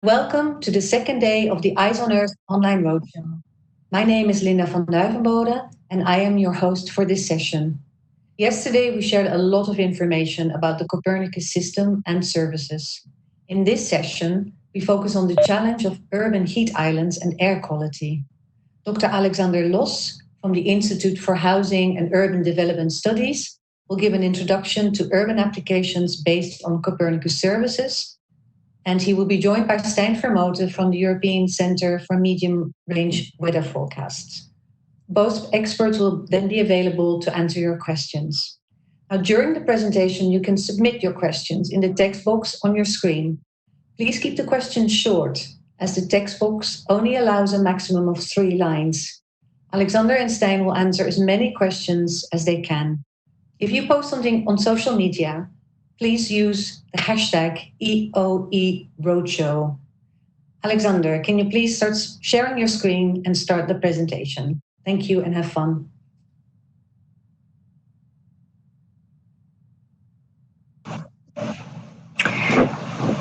Welcome to the second day of the Eyes on Earth online roadshow. My name is Linda van Duivenbode and I am your host for this session. Yesterday we shared a lot of information about the Copernicus system and services. In this session, we focus on the challenge of urban heat islands and air quality. Dr. Alexander Los from the Institute for Housing and Urban Development Studies will give an introduction to urban applications based on Copernicus services. And he will be joined by Stijn Vermoote from the European Centre for Medium-Range Weather Forecasts. Both experts will then be available to answer your questions. Now, during the presentation, you can submit your questions in the text box on your screen. Please keep the questions short, as the text box only allows a maximum of 3 lines. Alexander and Stijn will answer as many questions as they can. If you post something on social media, please use the hashtag #EOERoadshow. Alexander, can you please start sharing your screen and start the presentation? Thank you and have fun.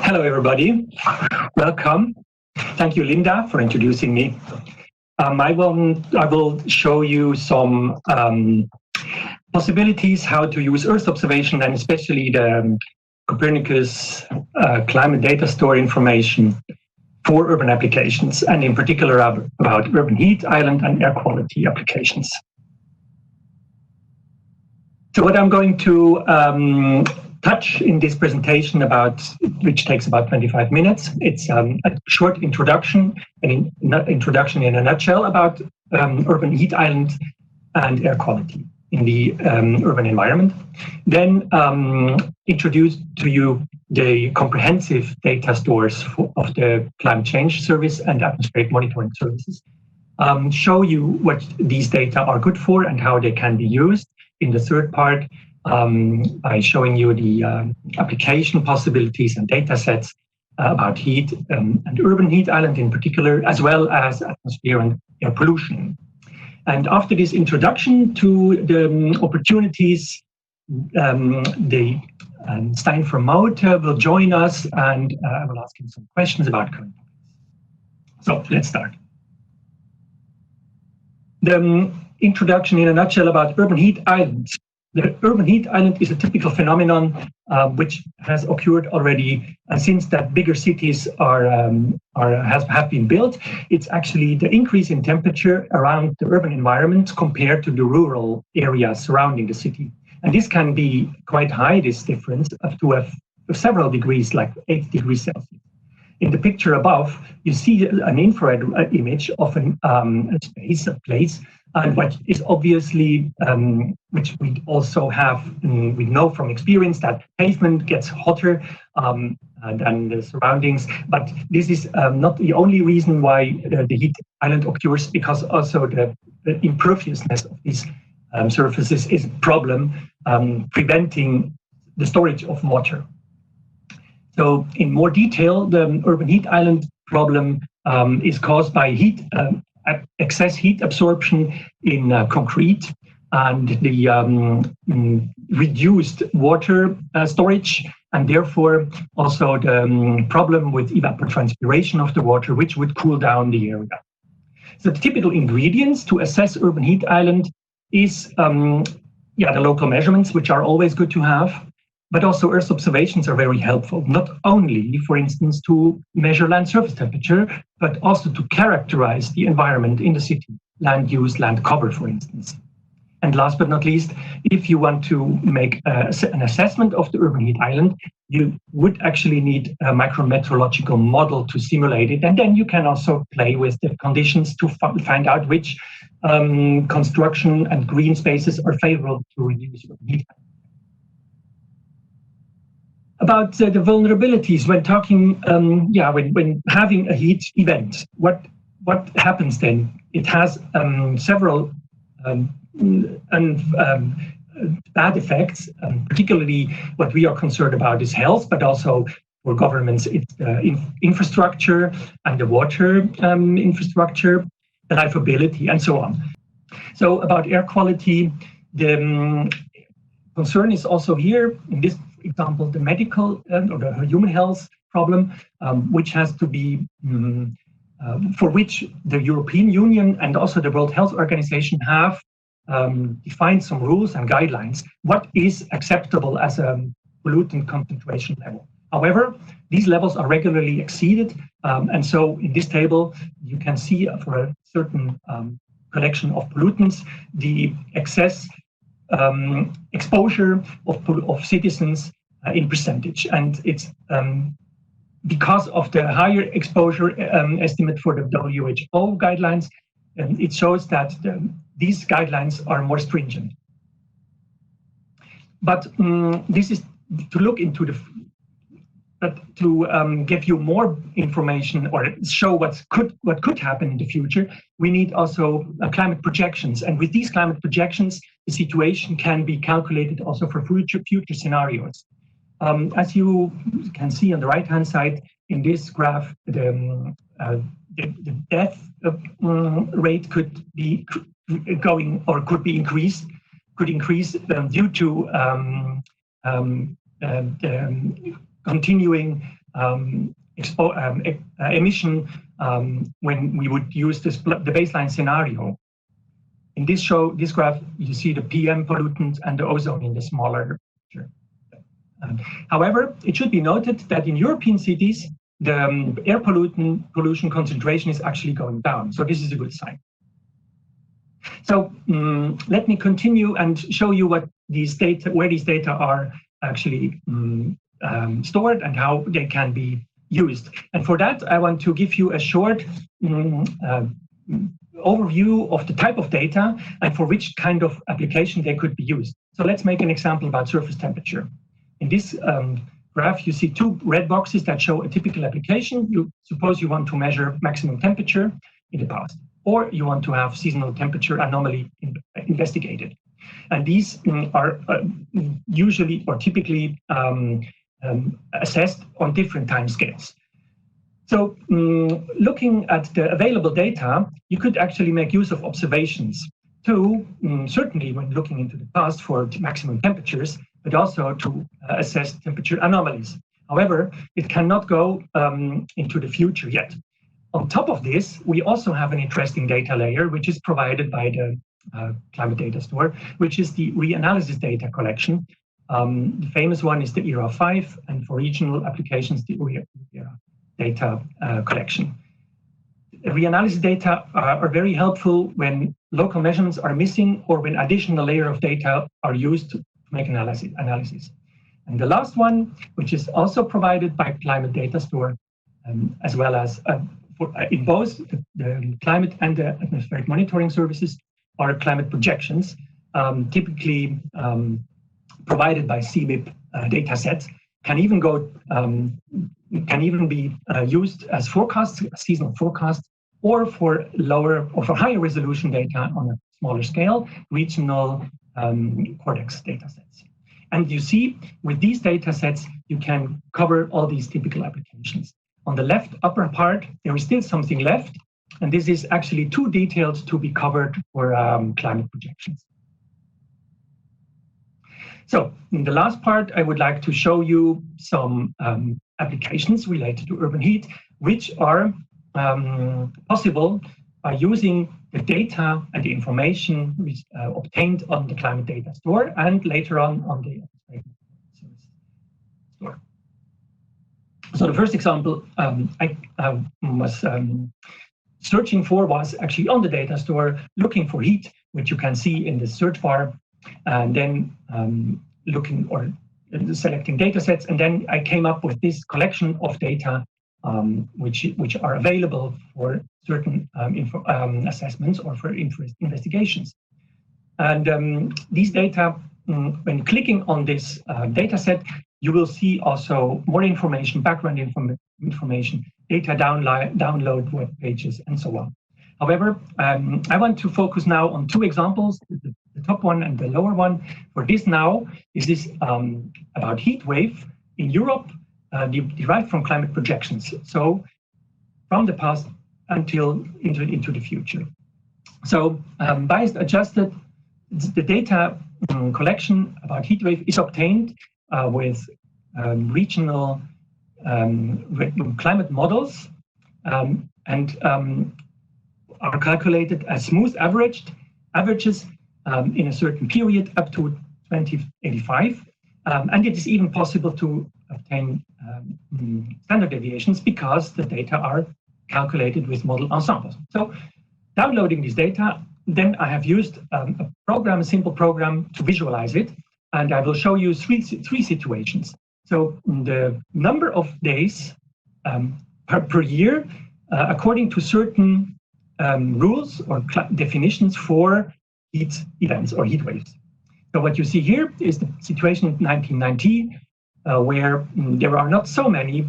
Hello, everybody. Welcome. Thank you, Linda, for introducing me. I will show you some possibilities how to use Earth observation and especially the Copernicus climate data store information for urban applications, and in particular about urban heat island and air quality applications. So what I'm going to touch in this presentation which takes about 25 minutes, it's a short introduction, an introduction in a nutshell about urban heat island and air quality in the urban environment. Then introduce to you the comprehensive data stores of the Climate Change Service and Atmospheric Monitoring Services. Show you what these data are good for and how they can be used in the third part by showing you the application possibilities and data sets about heat and urban heat island in particular, as well as atmosphere and air pollution. And after this introduction to the opportunities, Stijn Vermoote will join us and I will ask him some questions about current topics. So let's start. The introduction in a nutshell about urban heat islands. The urban heat island is a typical phenomenon which has occurred already since that bigger cities have been built. It's actually the increase in temperature around the urban environment compared to the rural areas surrounding the city. And this can be quite high, this difference, up to several degrees, like 8 degrees Celsius. In the picture above, you see an infrared image of a place, and what is obviously, which we also have, we know from experience that pavement gets hotter than the surroundings, but this is not the only reason why the heat island occurs, because also the imperviousness of these surfaces is a problem, preventing the storage of water. So in more detail, the urban heat island problem is caused by excess heat absorption in concrete and the reduced water storage, and therefore also the problem with evapotranspiration of the water, which would cool down the area. So the typical ingredients to assess urban heat island is the local measurements, which are always good to have, but also Earth observations are very helpful, not only, for instance, to measure land surface temperature, but also to characterize the environment in the city, land use, land cover, for instance. And last but not least, if you want to make an assessment of the urban heat island, you would actually need a micrometeorological model to simulate it. And then you can also play with the conditions to find out which construction and green spaces are favorable to reduce urban heat island. About the vulnerabilities when talking, when having a heat event, what happens then? It has several bad effects, particularly what we are concerned about is health, but also for governments, it's the infrastructure and the water infrastructure, the livability, and so on. So about air quality, the concern is also here, in this for example, the medical or the human health problem, which has to be, for which the European Union and also the World Health Organization have defined some rules and guidelines. What is acceptable as a pollutant concentration level? However, these levels are regularly exceeded, and so in this table you can see for a certain collection of pollutants the excess exposure of citizens in percentage, and it's because of the higher exposure estimate for the WHO guidelines, it shows that these guidelines are more stringent. But this is to look into the, but to give you more information or show what could happen in the future, we need also climate projections. And with these climate projections, the situation can be calculated also for future scenarios. As you can see on the right-hand side in this graph, the death rate could be going or could be increased, due to continuing emission when we would use the baseline scenario. In this graph, you see the PM pollutant and the ozone in the smaller picture. However, it should be noted that in European cities, the air pollution concentration is actually going down. So this is a good sign. So let me continue and show you what these data, where these data are actually stored and how they can be used. And for that, I want to give you a short overview of the type of data and for which kind of application they could be used. So let's make an example about surface temperature. In this graph, you see two red boxes that show a typical application. You suppose you want to measure maximum temperature in the past, or you want to have seasonal temperature anomaly investigated. And these are usually or typically assessed on different time scales. So looking at the available data, you could actually make use of observations to, certainly when looking into the past for maximum temperatures, but also to assess temperature anomalies. However, it cannot go into the future yet. On top of this, we also have an interesting data layer, which is provided by the Climate Data Store, which is the reanalysis data collection. The famous one is the ERA5, and for regional applications, the ERA data collection. Reanalysis data are very helpful when local measurements are missing or when additional layer of data are used to make analysis. And the last one, which is also provided by Climate Data Store, as well as in both the climate and the atmospheric monitoring services, are climate projections, typically provided by CMIP data sets, can even be used as forecasts, seasonal forecasts, or for lower or for higher resolution data on a smaller scale, regional Cortex data sets. And you see, with these data sets, you can cover all these typical applications. On the left upper part, there is still something left, and this is actually too detailed to be covered for climate projections. So in the last part, I would like to show you some applications related to urban heat, which are possible by using the data and the information which obtained on the Climate Data Store and later on the store. So the first example I was searching for was actually on the data store, looking for heat, which you can see in the search bar, and then looking or selecting data sets. And then I came up with this collection of data which are available for certain assessments or for investigations. And these data, when clicking on this data set, you will see also more information, background information, data download web pages, and so on. However, I want to focus now on two examples, the top one and the lower one. For this now, is this about heat wave in Europe, derived from climate projections. So from the past until into the future. So biased adjusted, the data collection about heat wave is obtained with regional climate models and are calculated as smooth averages in a certain period up to 2085. And it is even possible to obtain standard deviations because the data are calculated with model ensembles. So downloading this data, then I have used a simple program to visualize it. And I will show you three situations. So the number of days per year, according to certain rules or definitions for heat events or heat waves. So what you see here is the situation in 1990, where there are not so many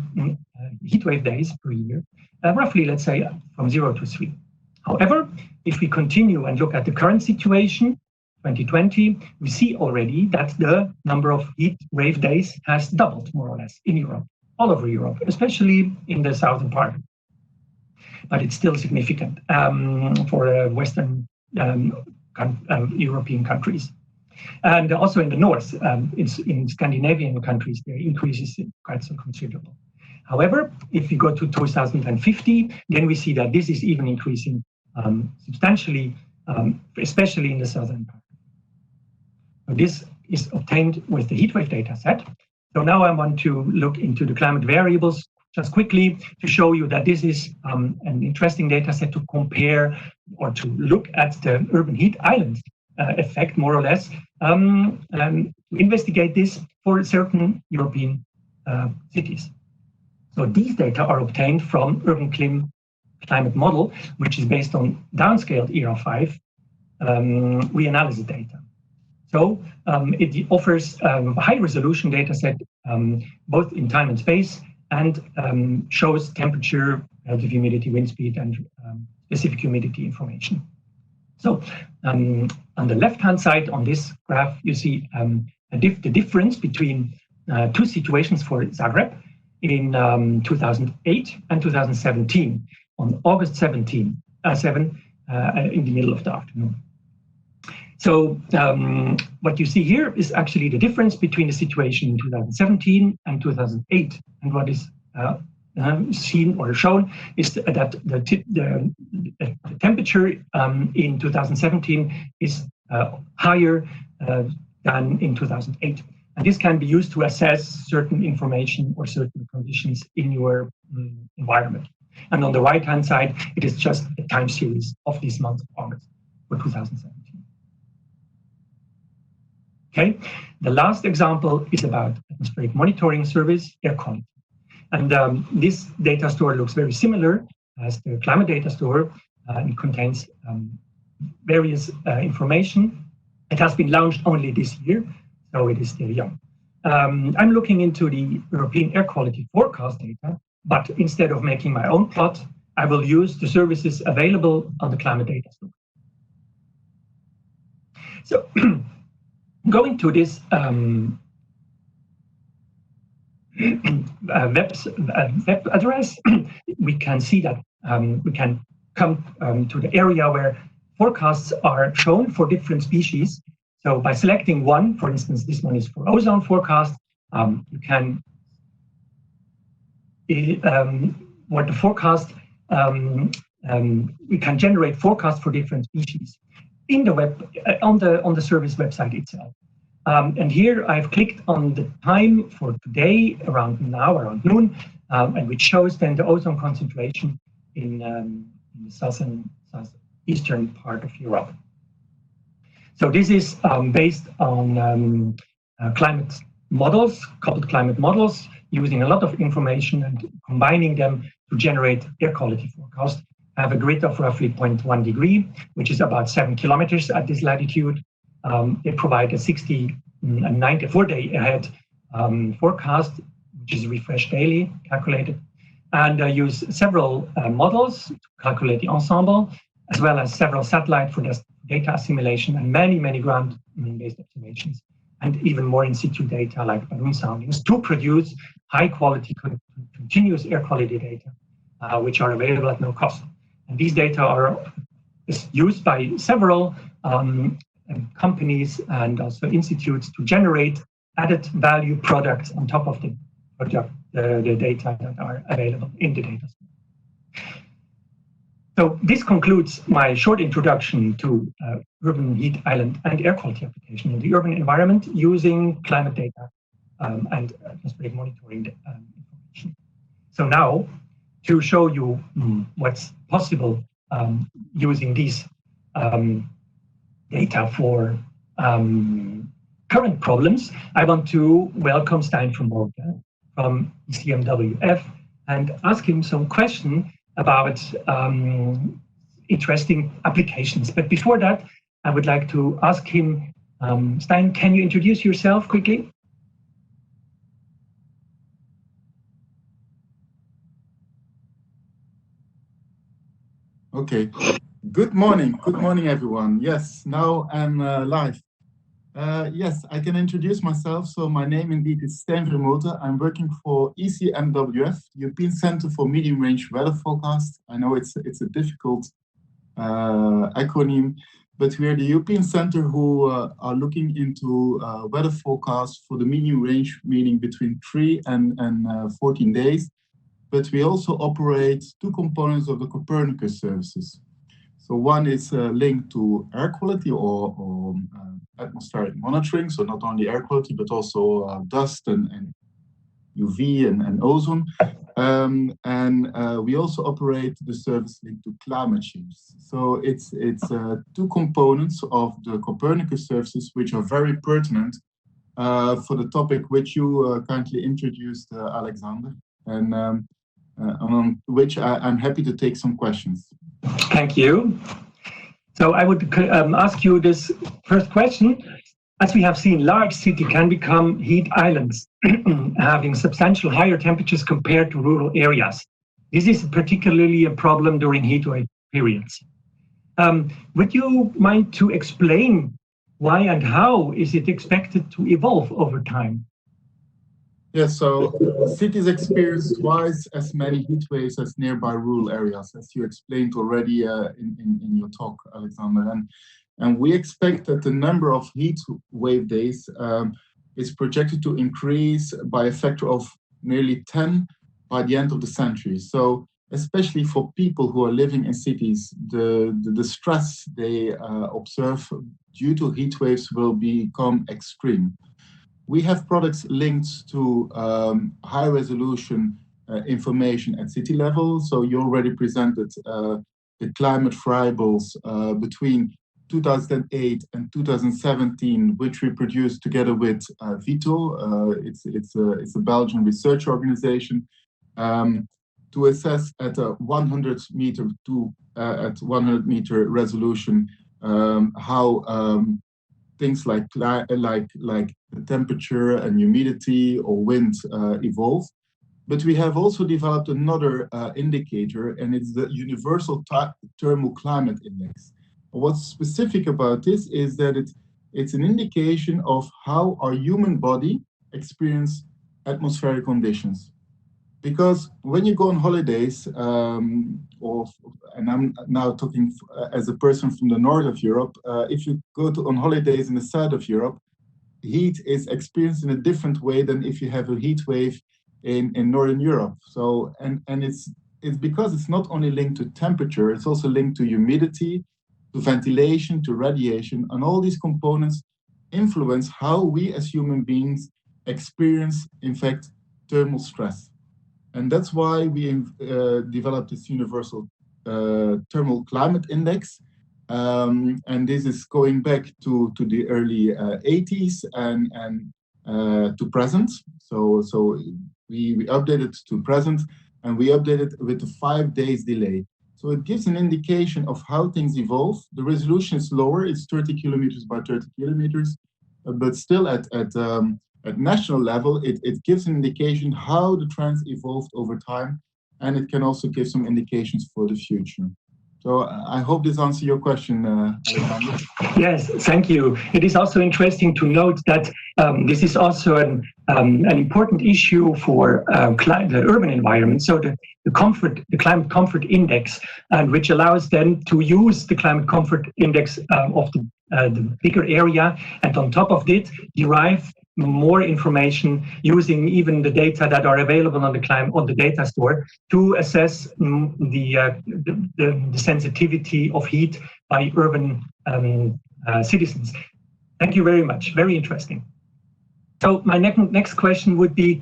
heat wave days per year, roughly, let's say, from 0 to 3. However, if we continue and look at the current situation, 2020, we see already that the number of heat wave days has doubled, more or less, in Europe, all over Europe, especially in the southern part. But it's still significant for Western European countries. And also in the north, in Scandinavian countries, the increase is quite so considerable. However, if we go to 2050, then we see that this is even increasing substantially, especially in the southern part. So this is obtained with the heatwave data set. So now I want to look into the climate variables just quickly to show you that this is an interesting data set to compare or to look at the urban heat island effect, more or less, and investigate this for certain European cities. So these data are obtained from Urban Climate Model, which is based on downscaled ERA5 reanalysis data. So it offers a high-resolution data set, both in time and space, and shows temperature, relative humidity, wind speed, and specific humidity information. So on the left-hand side on this graph, you see the difference between two situations for Zagreb in 2008 and 2017, on August 7 in the middle of the afternoon. So what you see here is actually the difference between the situation in 2017 and 2008. And what is seen or shown is that the temperature in 2017 is higher than in 2008. And this can be used to assess certain information or certain conditions in your environment. And on the right-hand side, it is just a time series of this month of August for 2017. Okay, the last example is about atmospheric monitoring service, air quality. And this data store looks very similar as the climate data store. It contains various information. It has been launched only this year, so it is still young. I'm looking into the European air quality forecast data, but instead of making my own plot, I will use the services available on the climate data store. So going to this web address, we can see that we can come to the area where forecasts are shown for different species. So by selecting one, for instance, this one is for ozone forecast, you can what the forecast we can generate forecasts for different species in the web on the service website itself. And here I've clicked on the time for today, around noon, and which shows then the ozone concentration in the southeastern part of Europe. So this is based on climate models, coupled climate models, using a lot of information and combining them to generate air quality forecast. I have a grid of roughly 0.1 degree, which is about 7 kilometers at this latitude. They provide a 60 and 94-day ahead forecast, which is refreshed daily, calculated, and use several models to calculate the ensemble, as well as several satellite for data assimilation and many ground-based observations, and even more in situ data like balloon soundings to produce high-quality continuous air quality data, which are available at no cost. And these data are used by several companies and also institutes to generate added value products on top of the data that are available in the data set. So this concludes my short introduction to urban heat island and air quality application in the urban environment using climate data and atmospheric monitoring information. So now, to show you what's possible using these data for current problems, I want to welcome Stijn from Mota, from ECMWF, and ask him some questions about interesting applications. But before that, I would like to ask him, Stijn, can you introduce yourself quickly? Okay. Good morning, everyone. Yes, now I'm live. Yes, I can introduce myself. So my name indeed is Stijn Vermoote. I'm working for ECMWF, European Center for Medium Range Weather Forecast. I know it's a difficult acronym, but we are the European Center who are looking into weather forecasts for the medium range, meaning between 3 and 14 days. But we also operate two components of the Copernicus services. So one is linked to air quality or atmospheric monitoring, so not only air quality, but also dust and UV and ozone. We also operate the service linked to climate change. So it's two components of the Copernicus services which are very pertinent for the topic which you kindly introduced, Alexander, and on which I'm happy to take some questions. Thank you. So I would ask you this first question. As we have seen, large cities can become heat islands, having substantial higher temperatures compared to rural areas. This is particularly a problem during heat wave periods. Would you mind to explain why and how is it expected to evolve over time? Yes, so cities experience twice as many heat waves as nearby rural areas, as you explained already in your talk, Alexander. And we expect that the number of heat wave days is projected to increase by a factor of nearly 10 by the end of the century. So especially for people who are living in cities, the stress they observe due to heat waves will become extreme. We have products linked to high resolution information at city level. So you already presented the climate variables between 2008 and 2017, which we produced together with VITO. It's a Belgian research organization to assess at a 100 meter resolution how things like the temperature and humidity or wind evolve. But we have also developed another indicator, and it's the Universal Thermal Climate Index. What's specific about this is that it's an indication of how our human body experience atmospheric conditions. Because when you go on holidays, and I'm now talking as a person from the north of Europe, if you go on holidays in the south of Europe, heat is experienced in a different way than if you have a heat wave in Northern Europe. So, and it's because it's not only linked to temperature, it's also linked to humidity, to ventilation, to radiation, and all these components influence how we as human beings experience, in fact, thermal stress. And that's why we developed this Universal Thermal Climate Index. And this is going back to the early 80s and to present. So we updated to present, and we updated with a 5 days delay. So it gives an indication of how things evolve. The resolution is lower, it's 30 kilometers by 30 kilometers, but still at national level, it gives an indication how the trends evolved over time, and it can also give some indications for the future. So I hope this answers your question, Alexander. Yes, thank you. It is also interesting to note that this is also an important issue for the urban environment. So the climate comfort index, which allows them to use the climate comfort index of the bigger area, and on top of it, derive more information using even the data that are available on the data store to assess the sensitivity of heat by urban citizens. Thank you very much. Very interesting. So my next question would be,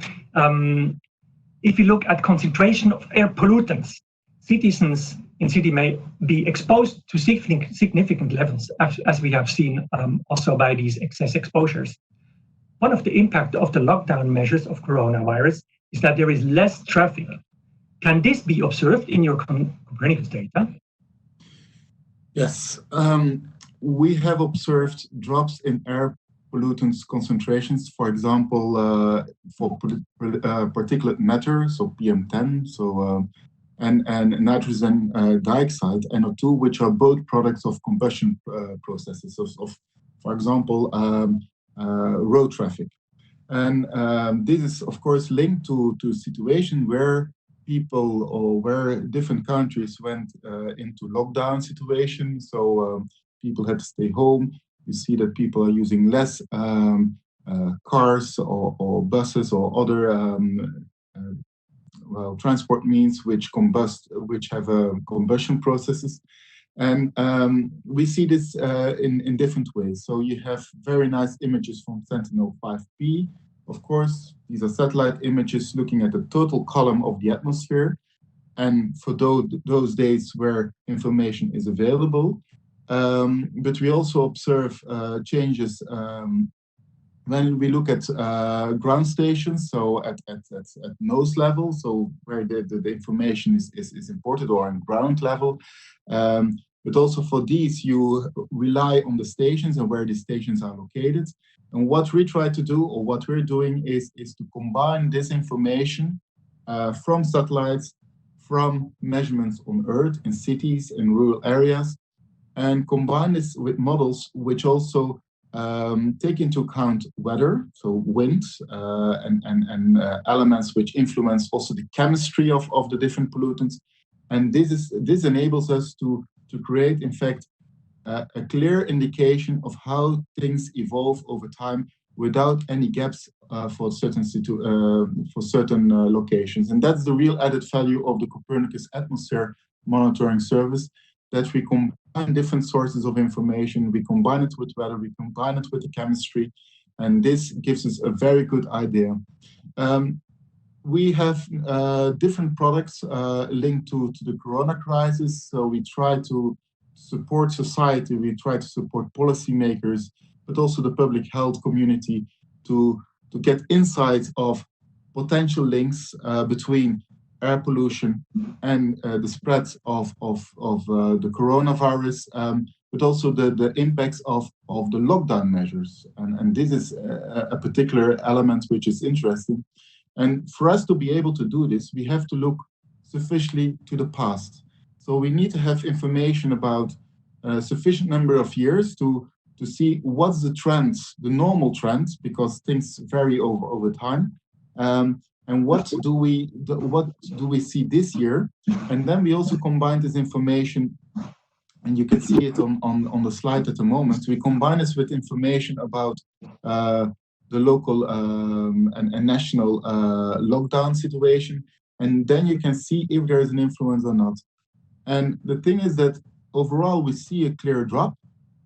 if you look at concentration of air pollutants, citizens in city may be exposed to significant levels, as we have seen also by these excess exposures. One of the impact of the lockdown measures of coronavirus is that there is less traffic. Can this be observed in your Copernicus data? Yes, we have observed drops in air pollutants concentrations, for example, for particulate matter, so PM10, and nitrogen dioxide, NO2, which are both products of combustion processes of, for example, road traffic. And this is, of course, linked to a situation where people or where different countries went into lockdown situations. So people had to stay home. You see that people are using less cars or buses or other transport means which have combustion processes. And we see this in different ways. So you have very nice images from Sentinel-5P. Of course, these are satellite images looking at the total column of the atmosphere. And for those days where information is available. But we also observe changes when we look at ground stations, so at nose level, so where the information is imported, or on ground level. But also for these, you rely on the stations and where the stations are located. And what we try to do, or what we're doing, is to combine this information from satellites, from measurements on Earth in cities and rural areas, and combine this with models which also take into account weather, so wind, and elements which influence also the chemistry of the different pollutants. And this enables us to create, in fact, a clear indication of how things evolve over time without any gaps for certain locations. And that's the real added value of the Copernicus Atmosphere Monitoring Service, that we combine different sources of information, we combine it with weather, we combine it with the chemistry, and this gives us a very good idea. We have different products linked to the corona crisis, so we try to support society, we try to support policymakers, but also the public health community to get insights of potential links between air pollution and the spread of the coronavirus, but also the impacts of the lockdown measures. And this is a particular element which is interesting. And for us to be able to do this, we have to look sufficiently to the past. So we need to have information about a sufficient number of years to see what's the trends, the normal trends, because things vary over time. And what do we see this year? And then we also combine this information, and you can see it on the slide at the moment. We combine this with information about the local and national lockdown situation, and then you can see if there is an influence or not. And the thing is that overall we see a clear drop,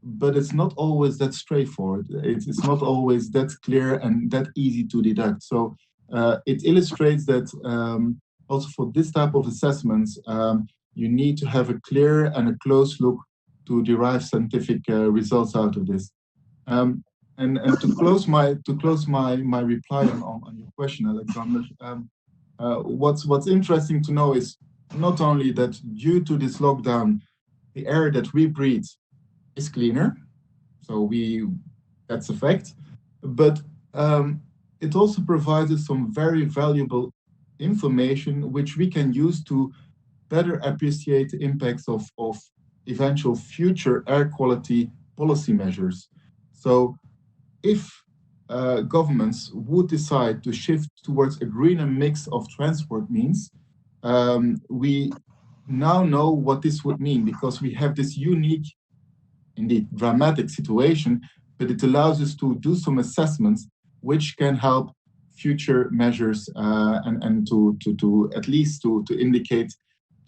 but it's not always that straightforward. It's not always that clear and that easy to deduct. So it illustrates that also for this type of assessments, you need to have a clear and a close look to derive scientific results out of this. And to close my reply on your question, Alexander, what's interesting to know is not only that due to this lockdown, the air that we breathe is cleaner, so that's a fact, but it also provides us some very valuable information which we can use to better appreciate the impacts of eventual future air quality policy measures. So if governments would decide to shift towards a greener mix of transport means, we now know what this would mean, because we have this unique, indeed dramatic situation, but it allows us to do some assessments which can help future measures and to at least to indicate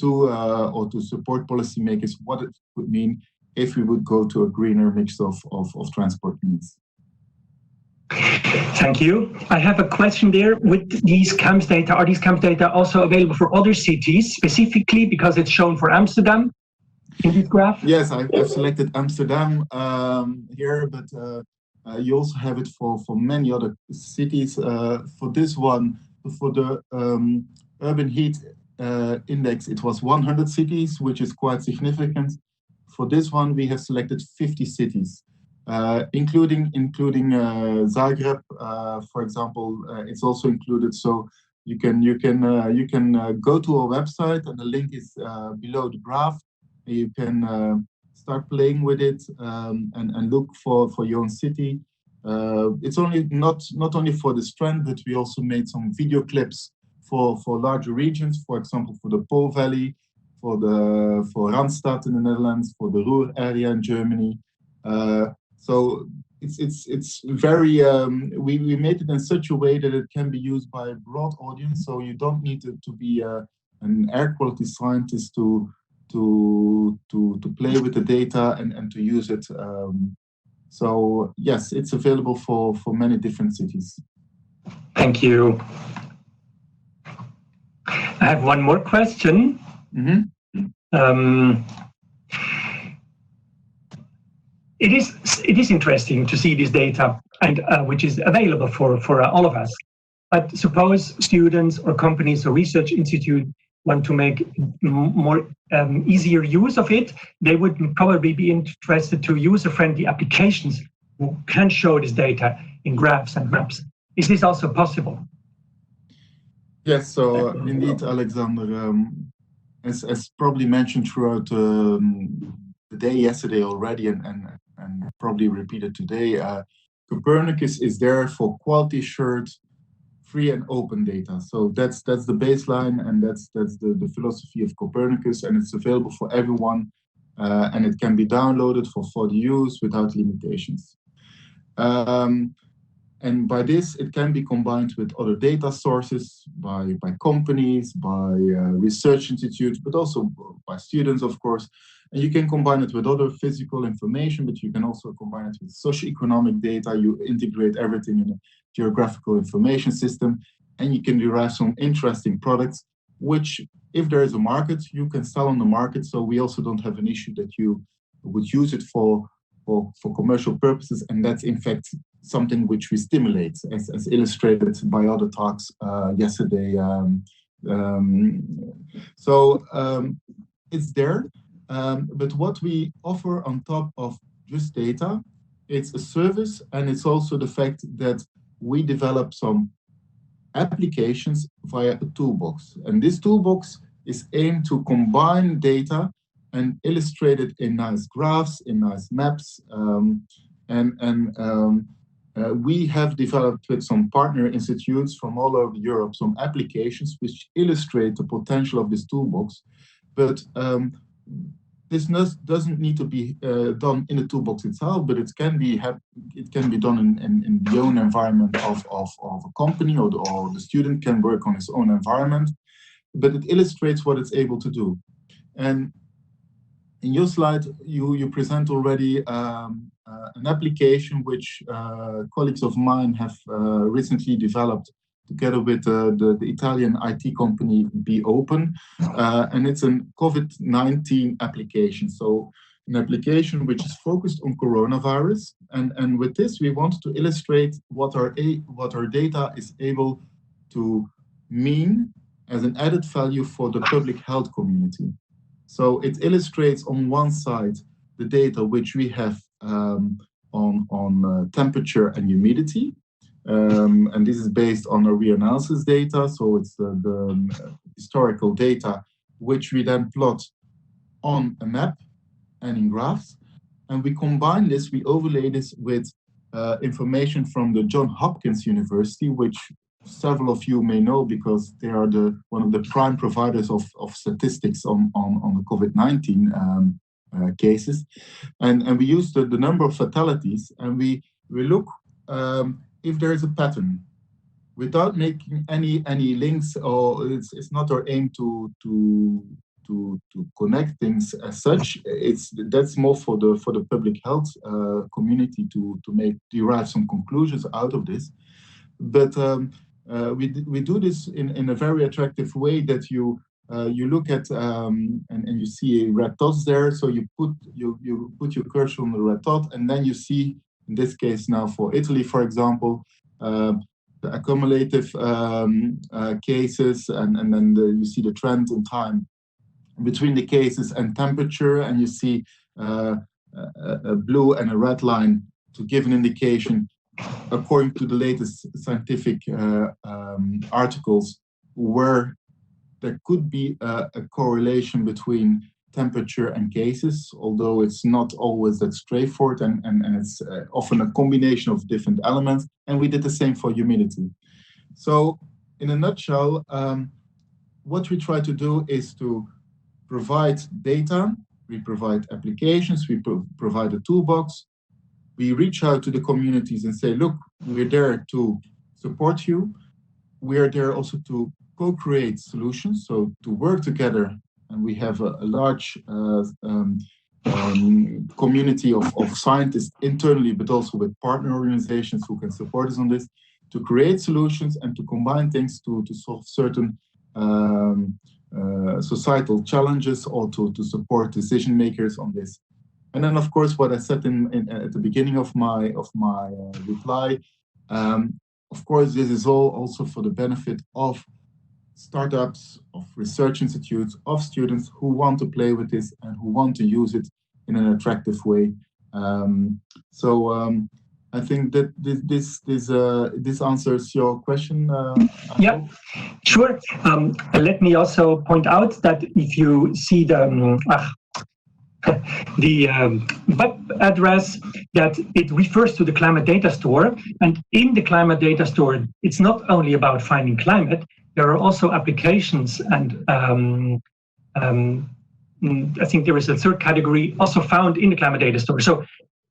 or to support policymakers what it would mean if we would go to a greener mix of transport means. Thank you. I have a question there. With these CAMS data, are these CAMS data also available for other cities, specifically because it's shown for Amsterdam in this graph? Yes, I've selected Amsterdam here, but you also have it for many other cities. For this one, for the urban heat index, it was 100 cities, which is quite significant. For this one, we have selected 50 cities. Including Zagreb, for example, it's also included. So you can go to our website, and the link is below the graph. You can start playing with it and look for your own city. It's only not only for the Strand, but we also made some video clips for larger regions. For example, for the Po Valley, for Randstad in the Netherlands, for the Ruhr area in Germany. So it's very, we made it in such a way that it can be used by a broad audience. So you don't need to be an air quality scientist to play with the data and to use it. So yes, it's available for many different cities. Thank you. I have one more question. It is interesting to see this data, and which is available for all of us. But suppose students or companies or research institute want to make more easier use of it, they would probably be interested to user-friendly applications who can show this data in graphs and maps. Is this also possible? Yes, so indeed, Alexander, as probably mentioned throughout the day yesterday already and probably repeated today, Copernicus is there for quality assured, free and open data. So that's the baseline, and that's the philosophy of Copernicus, and it's available for everyone, and it can be downloaded for the use without limitations. And by this, it can be combined with other data sources by companies, by research institutes, but also by students, of course. And you can combine it with other physical information, but you can also combine it with socioeconomic data. You integrate everything in a geographical information system, and you can derive some interesting products, which, if there is a market, you can sell on the market. So we also don't have an issue that you would use it for commercial purposes, and that's in fact something which we stimulate, as illustrated by other talks yesterday. It's there, but what we offer on top of just data, it's a service, and it's also the fact that we develop some applications via a toolbox, and this toolbox is aimed to combine data and illustrate it in nice graphs, in nice maps, we have developed with some partner institutes from all over Europe some applications which illustrate the potential of this toolbox. But this doesn't need to be done in the toolbox itself, but it can be done in the own environment of a company, or the student can work on his own environment. But it illustrates what it's able to do. And in your slide, you present already an application which colleagues of mine have recently developed together with the Italian IT company Be Open, and it's a COVID-19 application. So an application which is focused on coronavirus, and with this we want to illustrate what our data is able to mean as an added value for the public health community. So it illustrates on one side the data which we have on temperature and humidity, and this is based on a reanalysis data. So it's the historical data which we then plot on a map and in graphs, and we combine this, we overlay this with information from the Johns Hopkins University, which several of you may know because they are one of the prime providers of statistics on the COVID-19 cases. And we use the number of fatalities, and we look if there is a pattern, without making any links, or it's not our aim to connect things as such. That's more for the public health community to derive some conclusions out of this. But we do this in a very attractive way, that you look at and you see red dots there. So you put your cursor on the red dot, and then you see, in this case now for Italy, for example, the accumulative cases, and then you see the trend in time between the cases and temperature, and you see a blue and a red line to give an indication, according to the latest scientific articles, where there could be a correlation between temperature and cases, although it's not always that straightforward, and it's often a combination of different elements. And we did the same for humidity. So in a nutshell, what we try to do is to provide data, we provide applications, we provide a toolbox, we reach out to the communities and say, look, we're there to support you. We are there also to co-create solutions, so to work together. And we have a large community of scientists internally, but also with partner organizations who can support us on this, to create solutions and to combine things to solve certain societal challenges, or to support decision makers on this. And then, of course, what I said at the beginning of my reply, of course, this is all also for the benefit of startups, of research institutes, of students who want to play with this and who want to use it in an attractive way. I think that this answers your question. Yeah, sure. Let me also point out that if you see the web address, that it refers to the climate data store, and in the climate data store, it's not only about finding climate. There are also applications, and I think there is a third category also found in the climate data store. So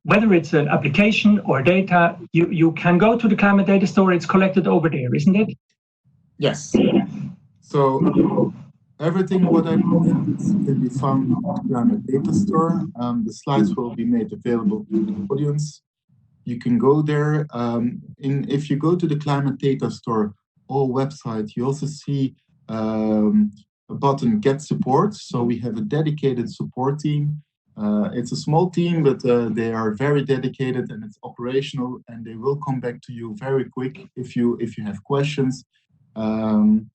whether it's an application or data, you can go to the climate data store. It's collected over there, isn't it? Yes. So everything what I presented can be found on the climate data store. The slides will be made available to the audience. You can go there. If you go to the climate data store or website, you also see a button Get Support. So we have a dedicated support team. It's a small team, but they are very dedicated, and it's operational, and they will come back to you very quick if you have questions. And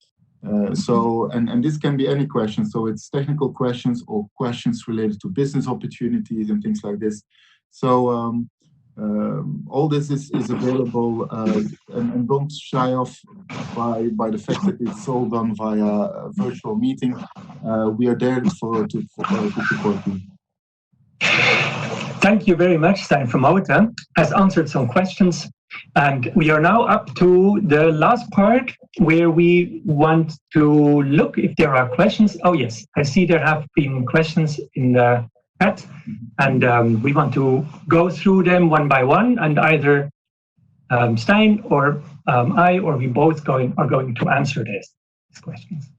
this can be any question. So it's technical questions or questions related to business opportunities and things like this. So all this is available, and don't shy off by the fact that it's all done via a virtual meeting. We are there to support you. Thank you very much, Stijn from Mota has answered some questions. And we are now up to the last part, where we want to look if there are questions. Oh yes, I see there have been questions in the chat, and we want to go through them one by one, and either Stijn or I or we both are going to answer these questions.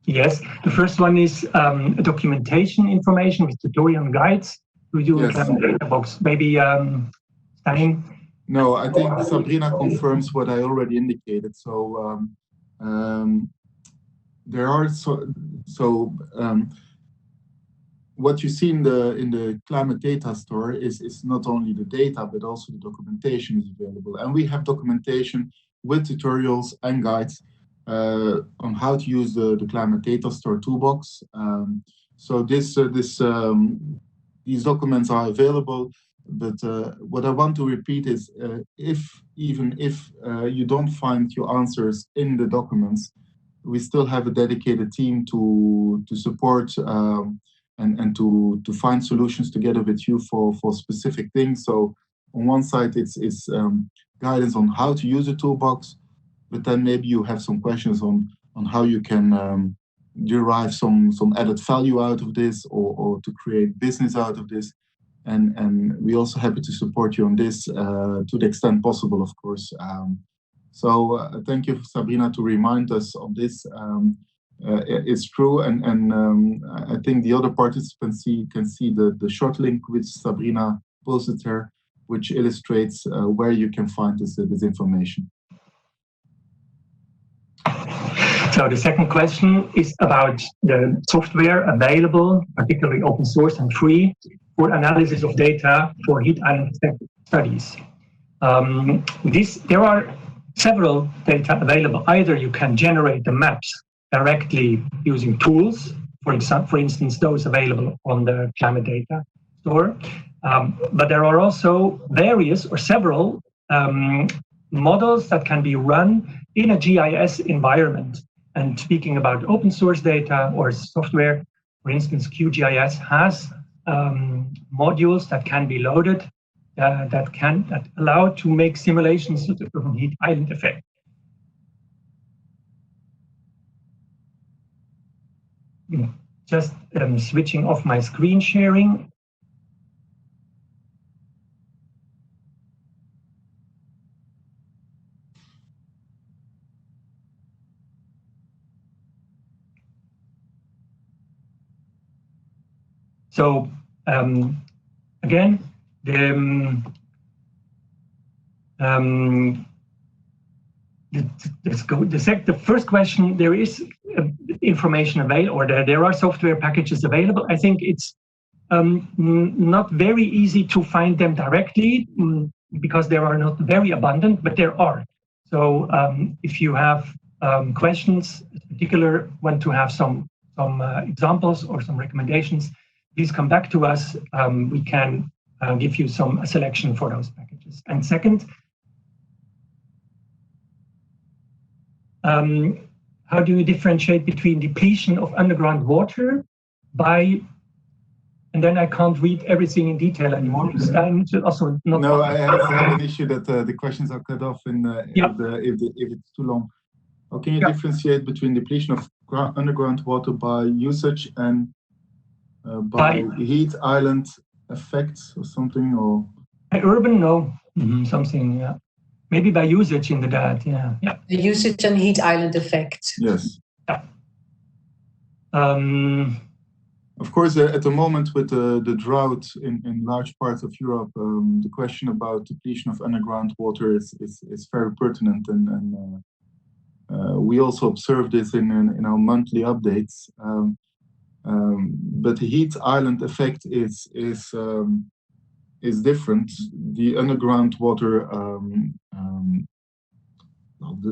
Yes, the first one is documentation information with tutorial and guides. We do in climate data box. Maybe Stijn? No, I think Sabrina confirms what I already indicated. So there are what you see in the climate data store is not only the data, but also the documentation is available, and we have documentation with tutorials and guides on how to use the climate data store toolbox. So these documents are available, but what I want to repeat is even if you don't find your answers in the documents, we still have a dedicated team to support and to find solutions together with you for specific things. So on one side, it's guidance on how to use the toolbox. but then maybe you have some questions on how you can derive some added value out of this, or to create business out of this. And we're also happy to support you on this to the extent possible, of course. So thank you, Sabrina, to remind us of this. It's true, and I think the other participants can see the short link which Sabrina posted there, which illustrates where you can find this information. So the second question is about the software available, particularly open source and free, for analysis of data for heat island effect studies. There are several data available. Either you can generate the maps directly using tools, for instance, those available on the Climate Data Store, but there are also various or several models that can be run in a GIS environment. And speaking about open source data or software, for instance, QGIS has modules that can be loaded that allow to make simulations of the urban heat island effect. Just switching off my screen sharing. So again, the first question, there is information available, or there are software packages available. I think it's not very easy to find them directly because they are not very abundant, but there are. So if you have questions, in particular, want to have some examples or some recommendations, please come back to us. We can give you a selection for those packages. And second, how do you differentiate between depletion of underground water and then I can't read everything in detail anymore. Stijn also not. No, I have an issue that the questions are cut off if it's too long. How can you differentiate between depletion of underground water by usage and by heat island effects or something, or by urban? No, something. Yeah, maybe by usage in the data. Yeah. The usage and heat island effect. Yes. Yeah. Of course, at the moment with the drought in large parts of Europe, the question about depletion of underground water is very pertinent, and we also observe this in our monthly updates. But the heat island effect is different. The underground water,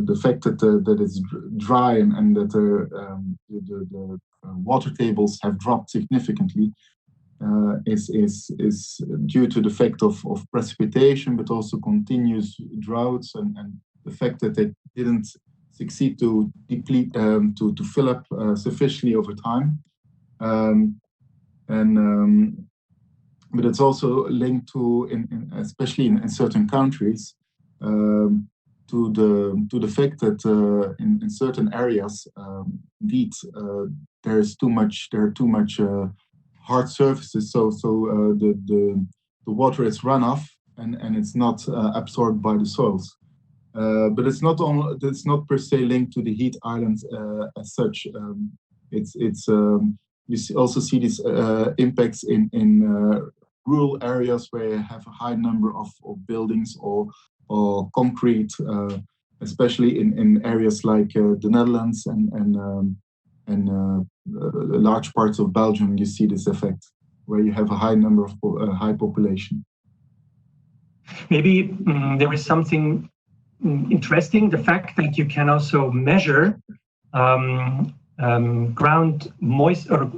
the fact that it's dry and that the water tables have dropped significantly is due to the fact of precipitation, but also continuous droughts and the fact that they didn't succeed to deplete to fill up sufficiently over time. But it's also linked to, especially in certain countries, to the fact that in certain areas, indeed, there are too much hard surfaces, so the water is run off and it's not absorbed by the soils. But it's not per se linked to the heat islands as such. You also see these impacts in rural areas where you have a high number of buildings or concrete, especially in areas like the Netherlands and large parts of Belgium. You see this effect where you have a high number of high population. Maybe there is something interesting, the fact that you can also measure ground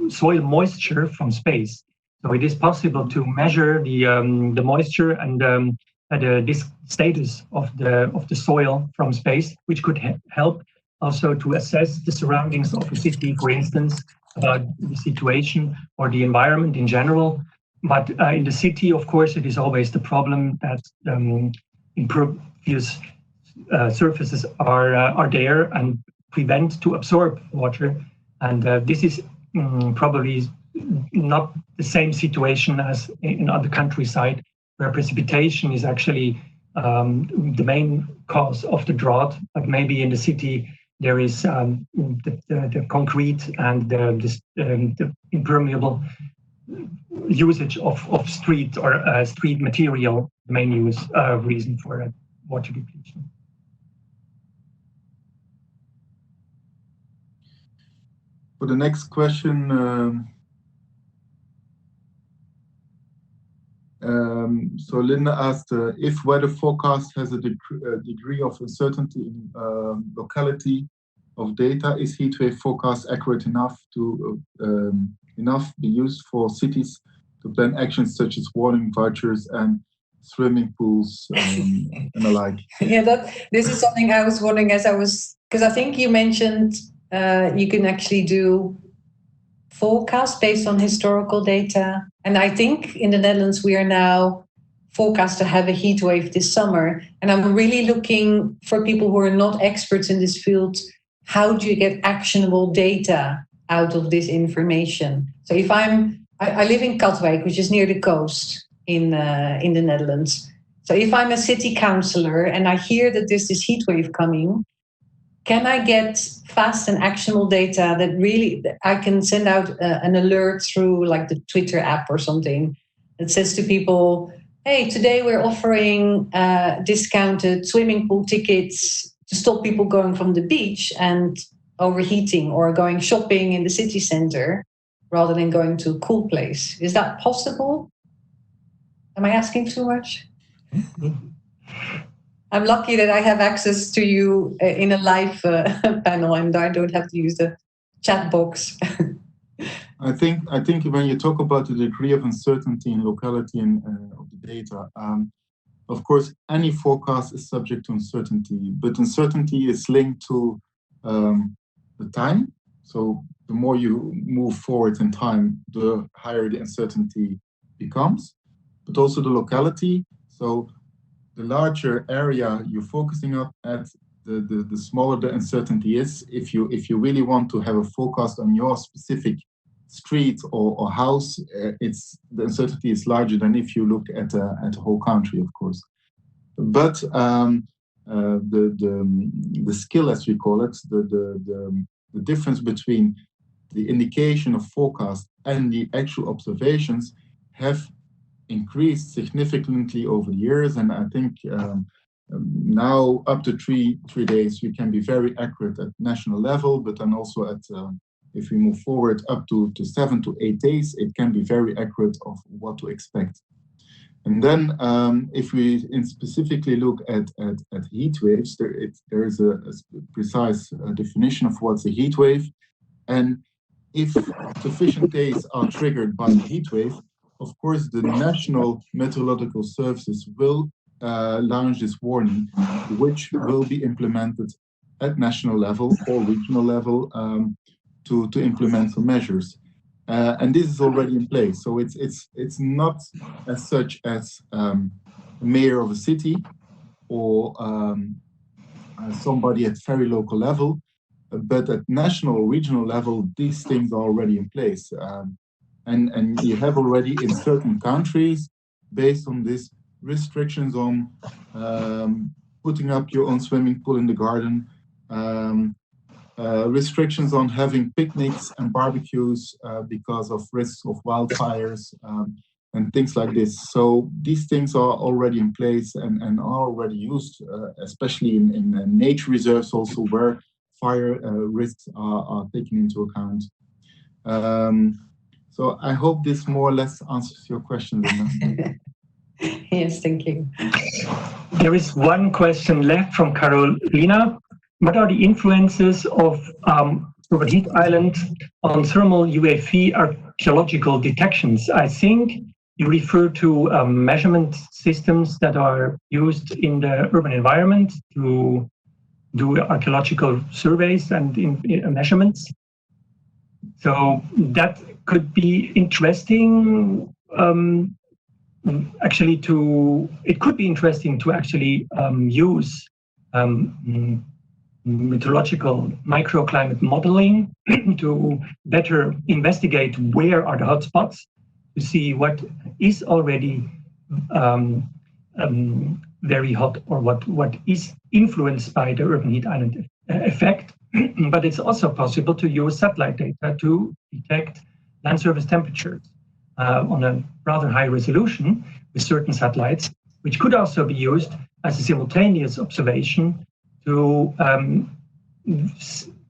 soil moisture from space. So it is possible to measure the moisture and the status of the soil from space, which could help also to assess the surroundings of a city, for instance, about the situation or the environment in general. But in the city, of course, it is always the problem that in previous surfaces are there and prevent to absorb water. And this is probably not the same situation as in other countryside, where precipitation is actually the main cause of the drought. But maybe in the city there is the concrete and the impermeable usage of street or street material, the main reason for water depletion. For the next question, so Linda asked if weather forecast has a degree of uncertainty in locality of data, is heatwave forecast accurate enough to be used for cities to plan actions such as warning vouchers and swimming pools and the like? Yeah, this is something I was wondering because I think you mentioned you can actually do forecasts based on historical data. And I think in the Netherlands, we are now forecast to have a heat wave this summer. And I'm really looking for people who are not experts in this field. How do you get actionable data out of this information? So if I live in Katwijk, which is near the coast in the Netherlands. So if I'm a city councillor and I hear that there's this heat wave coming, can I get fast and actionable data that really I can send out an alert through like the Twitter app or something that says to people, hey, today we're offering discounted swimming pool tickets to stop people going from the beach and overheating or going shopping in the city center rather than going to a cool place. Is that possible? Am I asking too much? I'm lucky that I have access to you in a live panel and I don't have to use the chat box. I think when you talk about the degree of uncertainty in locality and of the data, of course, any forecast is subject to uncertainty, but uncertainty is linked to the time. So the more you move forward in time, the higher the uncertainty becomes, but also the locality. So the larger area you're focusing on at, the smaller the uncertainty is. If you really want to have a forecast on your specific street or house, the uncertainty is larger than if you look at a whole country, of course. But the skill, as we call it, the difference between the indication of forecast and the actual observations have increased significantly over the years, and I think now up to three days we can be very accurate at national level, but then also at if we move forward up to 7 to 8 days, it can be very accurate of what to expect. And then if we specifically look at heat waves, there is a precise definition of what's a heat wave, and if sufficient days are triggered by the heat wave, of course, the national meteorological services will launch this warning, which will be implemented at national level or regional level to implement some measures. And this is already in place. So it's not as such as mayor of a city or somebody at very local level, but at national or regional level, these things are already in place. And you have already in certain countries, based on this, restrictions on putting up your own swimming pool in the garden, restrictions on having picnics and barbecues because of risks of wildfires and things like this. So these things are already in place and are already used, especially in nature reserves also, where fire risks are taken into account. So I hope this more or less answers your question, Linda. Yes, thank you. There is one question left from Carolina. What are the influences of Vermoote Island on thermal UAV archaeological detections? I think you refer to measurement systems that are used in the urban environment to do archaeological surveys and measurements. So that could be interesting. It could be interesting to actually use meteorological microclimate modeling to better investigate where are the hotspots, to see what is already very hot or what is influenced by the urban heat island effect. But it's also possible to use satellite data to detect land surface temperatures on a rather high resolution with certain satellites, which could also be used as a simultaneous observation to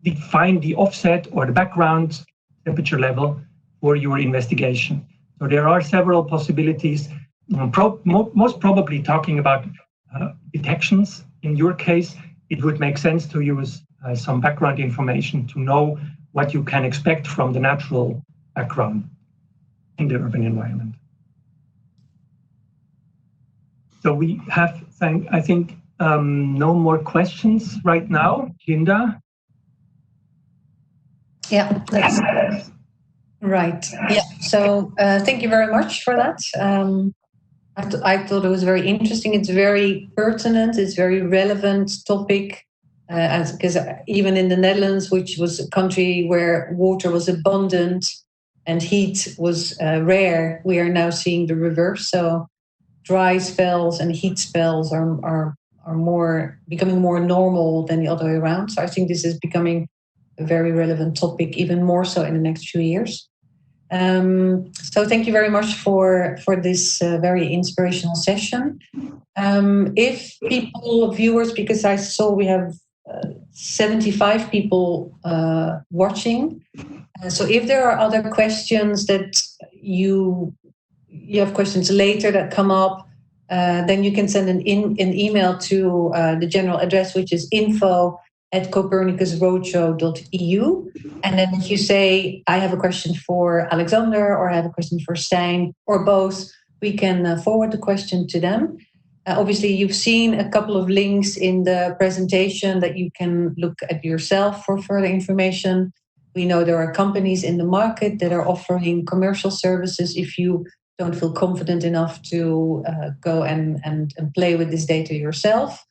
define the offset or the background temperature level for your investigation. So there are several possibilities, most probably talking about detections. In your case, it would make sense to use some background information to know what you can expect from the natural background in the urban environment. So we have, I think, no more questions right now. Linda? Yeah, that's right. Yeah, so thank you very much for that. I thought it was very interesting. It's very pertinent. It's very relevant topic. Because even in the Netherlands, which was a country where water was abundant and heat was rare, we are now seeing the reverse. So dry spells and heat spells are becoming more normal than the other way around. So I think this is becoming a very relevant topic, even more so in the next few years. So thank you very much for this very inspirational session. If viewers, because I saw we have 75 people watching. So if there are other questions that you have questions later that come up, then you can send an email to the general address, which is info@copernicusroadshow.eu. And then if you say, I have a question for Alexander, or I have a question for Stijn, or both, we can forward the question to them. Obviously, you've seen a couple of links in the presentation that you can look at yourself for further information. We know there are companies in the market that are offering commercial services if you don't feel confident enough to go and play with this data yourself.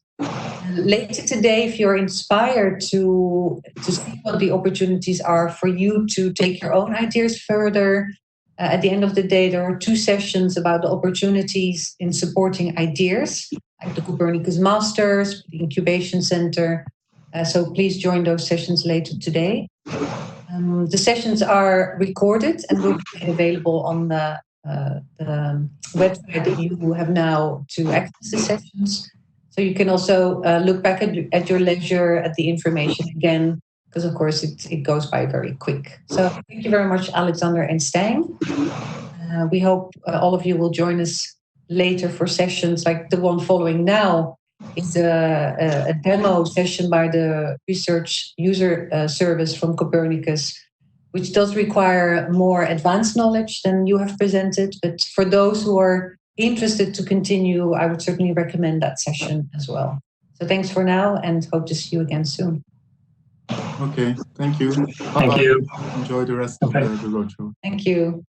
Later today, if you're inspired to see what the opportunities are for you to take your own ideas further, at the end of the day, there are 2 sessions about the opportunities in supporting ideas, like the Copernicus Masters, the Incubation Center. So please join those sessions later today. The sessions are recorded and will be available on the website that you have now to access the sessions. So you can also look back at your leisure at the information again, because of course it goes by very quick. So thank you very much, Alexander and Stijn. We hope all of you will join us later for sessions like the one following now. It's a demo session by the research user service from Copernicus, which does require more advanced knowledge than you have presented. But for those who are interested to continue, I would certainly recommend that session as well. So thanks for now, and hope to see you again soon. Okay, thank you. Thank you. Enjoy the rest of the roadshow. Thank you.